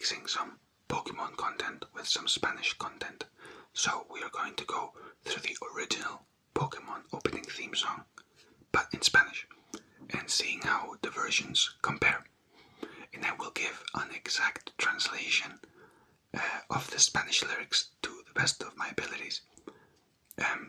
mixing some Pokemon content with some Spanish content. So we are going to go through the original Pokemon opening theme song, but in Spanish, and seeing how the versions compare. And I will give an exact translation of the Spanish lyrics to the best of my abilities,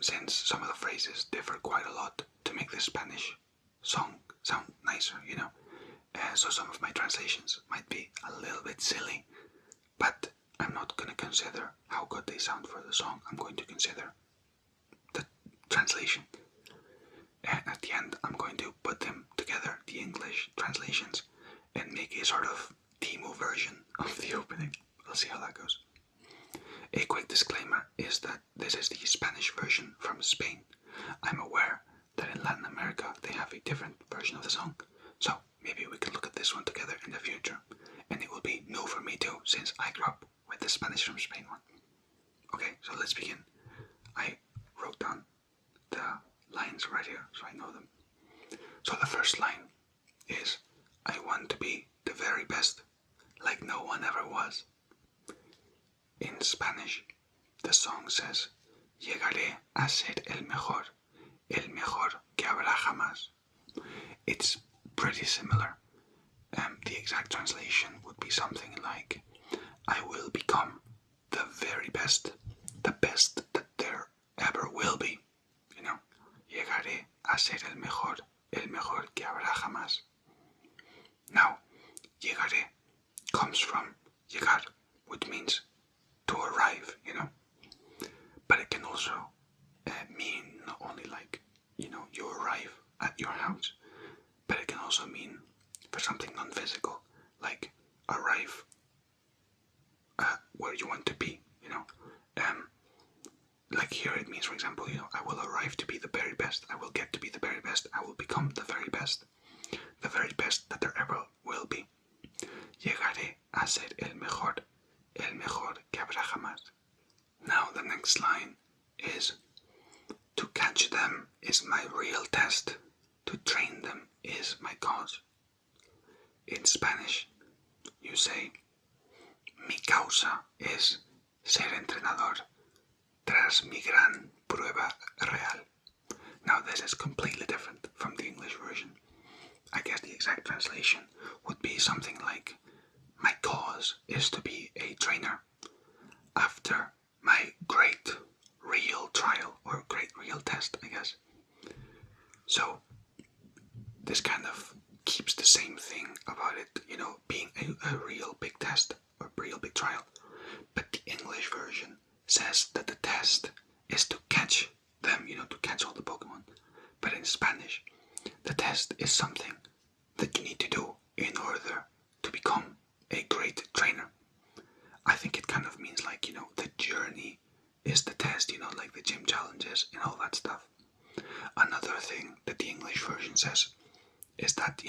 since some of the phrases differ quite a lot to make the Spanish song sound nicer, so some of my translations might be a little bit silly, but I'm not going to consider how good they sound for the song. I'm going to consider the translation. And at the end, I'm going to put them together, the English translations, and make a sort of demo version of the opening. We'll see how that goes. A quick disclaimer is that this is the Spanish version from Spain. I'm aware that in Latin America they have a different version of the song, so maybe we can look at this one together in the future, and it will be new for me too, since I grew up with the Spanish from Spain one. Okay, so let's begin. I wrote down the lines right here so I know them. So the first line is, I want to be the very best, like no one ever was. In Spanish, the song says, llegaré a ser el mejor que habrá jamás. It's pretty similar. The exact translation would be something like, I will become the very best, the best that there ever will be. Llegaré a ser el mejor que habrá jamás. Now, llegaré comes from llegar, which means to arrive, but it can also mean not only like, you arrive at your house, but it can also mean for something non-physical, like arrive where you want to be, like here it means, for example, I will arrive to be the very best, I will get to be the very best, I will become the very best that there ever will be. Llegaré a ser el mejor que habrá jamás. Now the next line is, to catch them is my real test, to train them is my cause. In Spanish, you say, mi causa es ser entrenador tras mi gran prueba real. Now this is completely different from the English version. I guess the exact translation would be something like, my cause is to be a trainer after my great real trial, or great real test, I guess. So this kind of keeps the same thing about it, being a real big test or real big trial. But the English version says that the test is to catch them, to catch all the Pokemon. But in Spanish, the test is something that you need to do in order to become a great trainer. I think it kind of means like, the journey is the test, like the gym challenges and all that stuff. Another thing that the English version says is that,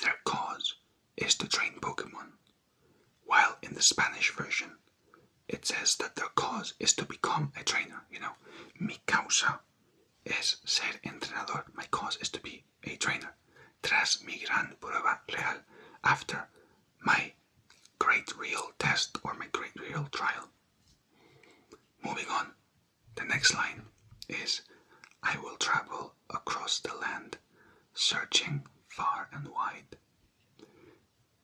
their cause is to train Pokemon. While in the Spanish version, it says that their cause is to become a trainer, Mi causa es ser entrenador. My cause is to be a trainer. Tras mi gran prueba real. After my great real test or my great real trial. Moving on, the next line is, I will travel across the land, searching far and wide.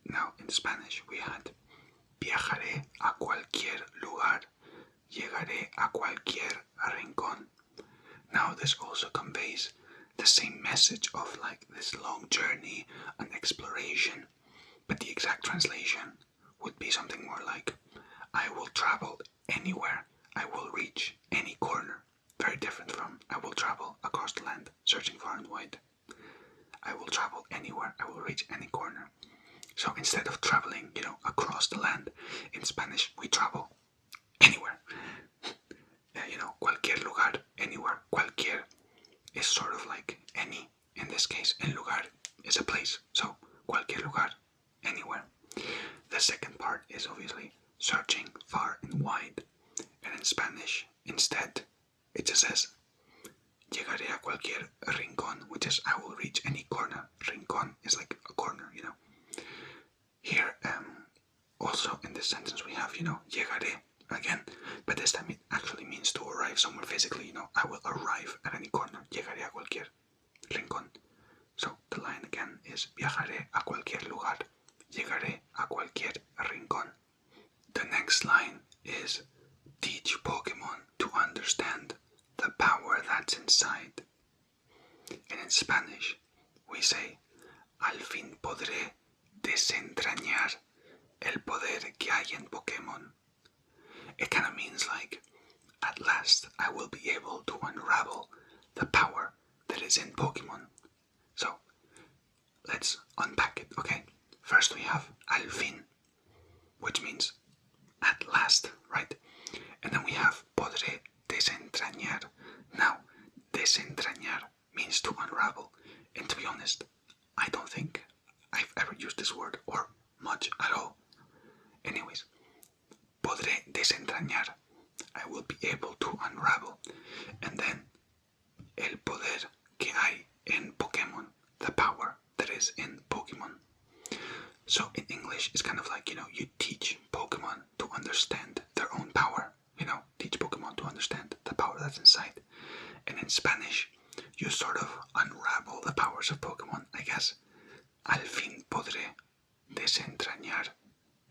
Now in Spanish we had, viajaré a cualquier lugar, llegaré a cualquier rincón. Now this also conveys the same message of like this long journey and exploration, but the exact translation would be something more like, I will travel anywhere, I will reach any corner. Very different from, I will travel across the land, searching far and wide. I will travel anywhere, I will reach any corner. So instead of traveling, across the land, in Spanish we travel anywhere. Cualquier lugar, anywhere. Cualquier is sort of like any. In this case, el lugar is a place. So cualquier lugar, anywhere. The second part is obviously searching far and wide. And in Spanish, instead, it just says, llegaré a cualquier rincón, which is I will reach any corner. Rincón is like a corner, Here, also in this sentence we have, llegaré again, but this time it actually means to arrive somewhere physically, I will arrive at any corner, llegaré a cualquier rincón. So the line again is viajaré a cualquier lugar, llegaré a cualquier rincón. The next line is teach Pokemon to understand the power that's inside. And in Spanish, we say, al fin podré desentrañar el poder que hay en Pokémon. It kind of means like, at last I will be able to unravel the power that is in Pokemon. So, let's unpack it, okay? First we have al fin, which means at last, right? And then we have podré desentrañar. Now, desentrañar means to unravel. And to be honest, I don't think I've ever used this word, or much at all. Anyways, podré desentrañar. I will be able to unravel. And then, el poder que hay en Pokémon. The power that is in Pokemon. So in English, it's kind of like, you teach Pokemon to understand their own power. Teach Pokemon to understand the power that's inside. And in Spanish, you sort of unravel the powers of Pokemon, I guess. Al fin podré desentrañar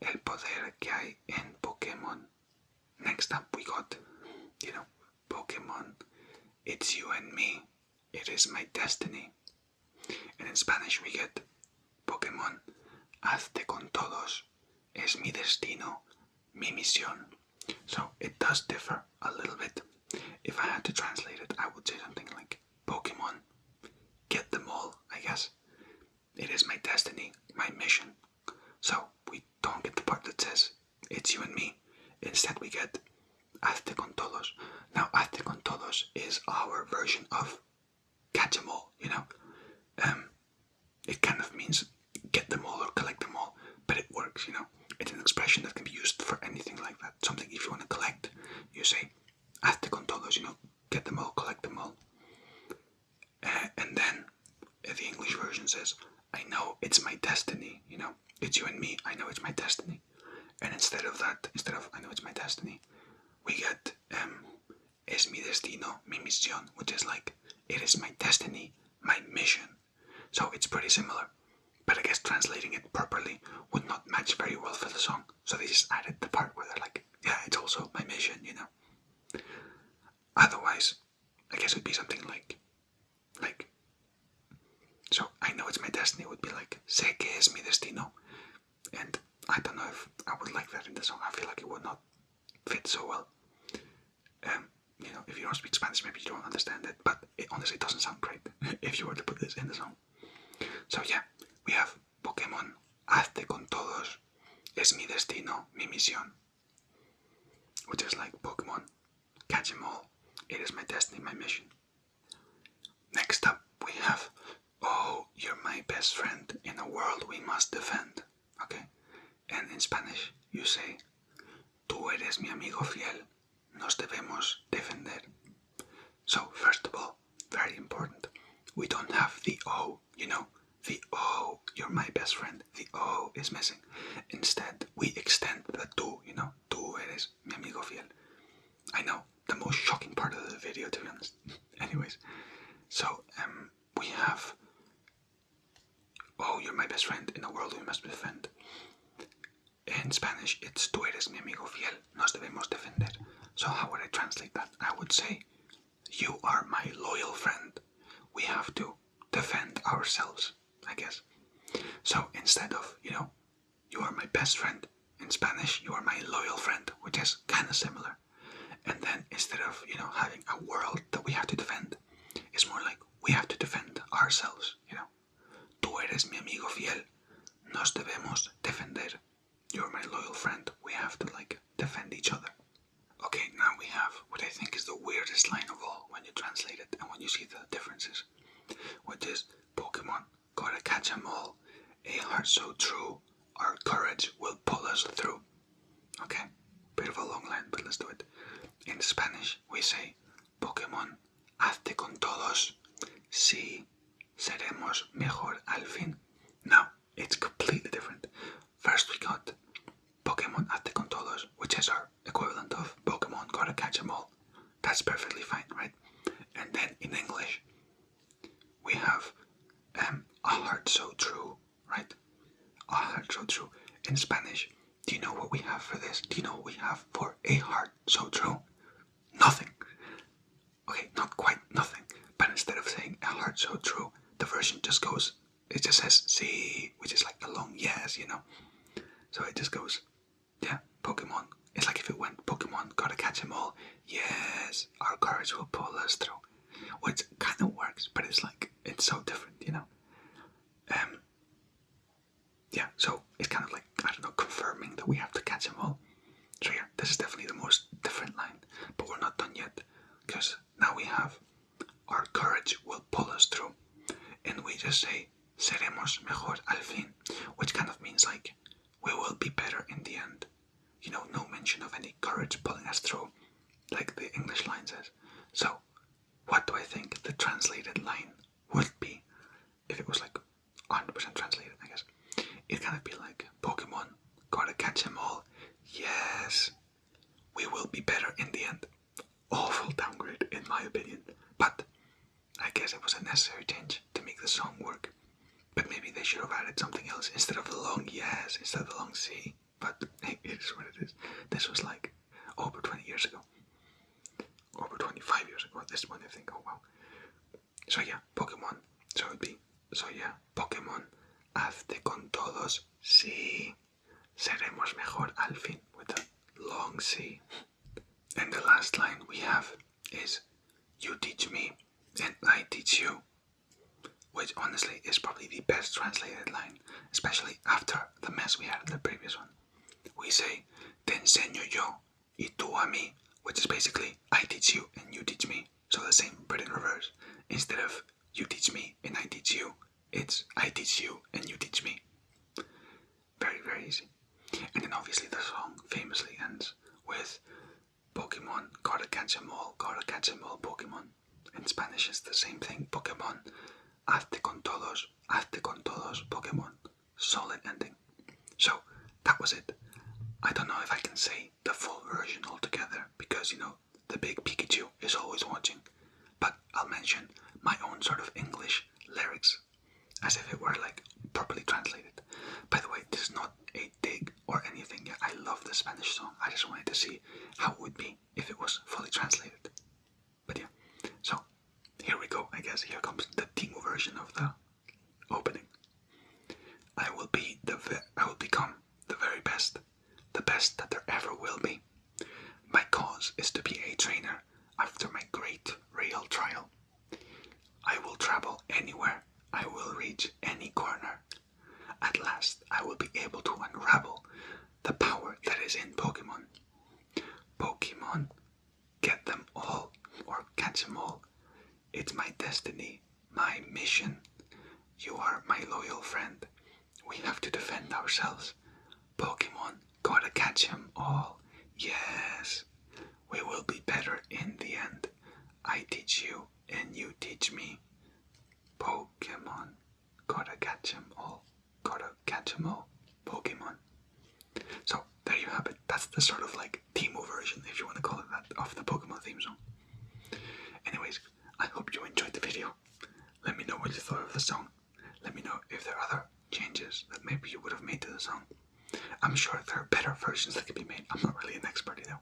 el poder que hay en Pokémon. Next up, we got, Pokemon, it's you and me, it is my destiny. And in Spanish, we get Pokémon, hazte con todos, es mi destino, mi misión. So it does differ a little bit. If I had to translate it, I would say something like, Pokemon, get them all, I guess. It is my destiny, my mission. So we don't get the part that says, it's you and me. Instead we get, hazte con todos. Now, hazte con todos is our version of catch them all, It kind of means get them all or collect them all, but it works, It's an expression that can be used for anything like that. Something if you want to collect, you say, hazte con todos, get them all, collect them all. And then the English version says, I know it's my destiny, It's you and me, I know it's my destiny. And instead of I know it's my destiny, we get es mi destino, mi misión, which is like, it is my destiny, my mission. So it's pretty similar, but I guess translating it properly would not match very well for the song. So they just added the part where they're like, yeah, it's also my mission, Otherwise, I guess it would be something like, so I know it's my destiny would be like, sé que es mi destino. And I don't know if I would like that in the song. I feel like it would not fit so well. If you don't speak Spanish, maybe you don't understand it, but it honestly doesn't sound great if you were to put this in the song. So yeah, we have Pokémon, hazte con todos, es mi destino, mi misión. Which is like, Pokemon, catch them all, it is my destiny, my mission. Next up, we have, oh, you're my best friend in a world we must defend. Okay? And in Spanish, you say, tú eres mi amigo fiel, nos debemos defender. So, first of all, very important, we don't have the O, the O, you're my best friend, the O is missing. Instead, we extend the tú, tú eres mi amigo fiel. I know, the most shocking part of the video, to be honest. Anyways, so, we have, oh, you're my best friend in a world we must defend. In Spanish, it's tú eres mi amigo fiel, nos debemos defender. So how would I translate that? I would say, you are my loyal friend. We have to defend ourselves, I guess. So instead of, you are my best friend, in Spanish, you are my loyal friend, which is kind of similar. And then instead of, having a world that we have to defend, it's more like we have to defend ourselves, Tú eres mi amigo fiel, nos debemos defender. You're my loyal friend, we have to, defend each other. Okay, now we have what I think is the weirdest line of all when you translate it and when you see the differences, which is, Pokemon, gotta catch 'em all, a heart so true, our courage will pull us through. Okay, bit of a long line, but let's do it. In Spanish, we say, Pokemon, hazte con todos, sí, seremos mejor al fin. Now, it's completely different. First we got, Pokemon, hazte heart so true. In Spanish, do you know what we have for this? Do you know what we have for a heart so true? Nothing. Okay, not quite nothing. But instead of saying a heart so true, the version just goes, it just says sí, which is like a long yes, you know. So it just goes, yeah, Pokemon. It's like if it went, Pokemon, gotta catch 'em all. Yes, our courage will pull us through. Which kind of works, but it's like, it's so different, you know. Yeah, so it's kind of like, I don't know, confirming that we have to catch 'em all. So yeah, this is definitely the most different line, but we're not done yet, because now we have, our courage will pull us through, and we just say, seremos mejor al fin, which kind of means like, we will be better in the end. You know, no mention of any courage pulling us through, like the English line says. So, what do I think the translated line would be if it was like 100% translated, I guess? It'd kind of be like, Pokemon, gotta catch 'em all. Yes, we will be better in the end. Awful downgrade, in my opinion. But I guess it was a necessary change to make the song work. But maybe they should have added something else instead of the long yes, instead of the long C. But hey, it is what it is. This was like over 20 years ago. Over 25 years ago at this point, I think. Oh wow. So yeah, Pokemon. So it would be, so yeah, Pokémon, hazte con todos, sí. Seremos mejor al fin, with a long C. And the last line we have is, you teach me and I teach you. Which honestly is probably the best translated line, especially after the mess we had in the previous one. We say, te enseño yo y tú a mí, which is basically, I teach you and you teach me. So the same, but in reverse. Instead of, you teach me and I teach you, it's, I teach you and you teach me. Very, very easy. And then obviously the song famously ends with, Pokemon, gotta catch 'em all, Pokemon. In Spanish it's the same thing, Pokemon. Hazte con todos, Pokemon. Solid ending. So, that was it. I don't know if I can say the full version altogether, because, you know, the big Pikachu is always watching. But I'll mention my own sort of English lyrics, as if it were, like, properly translated. By the way, this is not a dig or anything. Yeah, I love the Spanish song. I just wanted to see how it would be if it was fully translated. But yeah, so here we go, I guess. Here comes the Timo version of the opening. I will become the very best, the best that there ever will be. My cause is to be a trainer after my great real trial. I will travel anywhere, I will reach any corner. At last I will be able to unravel the power that is in Pokemon. Pokemon, get them all, or catch them all. It's my destiny, my mission. You are my loyal friend. We have to defend ourselves. Pokemon, gotta catch them all. Yes, we will be better in the end. I teach you and you teach me. Pokemon, gotta catch them all. Gotta catch them all. Pokemon. So, there you have it. That's the sort of like Timo version, if you want to call it that, of the Pokemon theme song. Anyways, I hope you enjoyed the video. Let me know what you thought of the song. Let me know if there are other changes that maybe you would have made to the song. I'm sure there are better versions that can be made. I'm not really an expert, you know.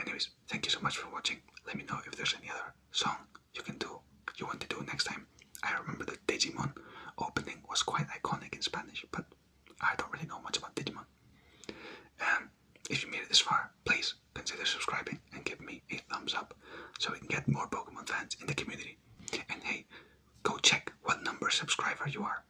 Anyways, thank you so much for watching. Let me know if there's any other song you want to do next time. I remember the Digimon opening was quite iconic in Spanish, but I don't really know much about Digimon. If you made it this far, please consider subscribing and give me a thumbs up so we can get more Pokemon fans in the community. And hey, go check what number subscriber you are.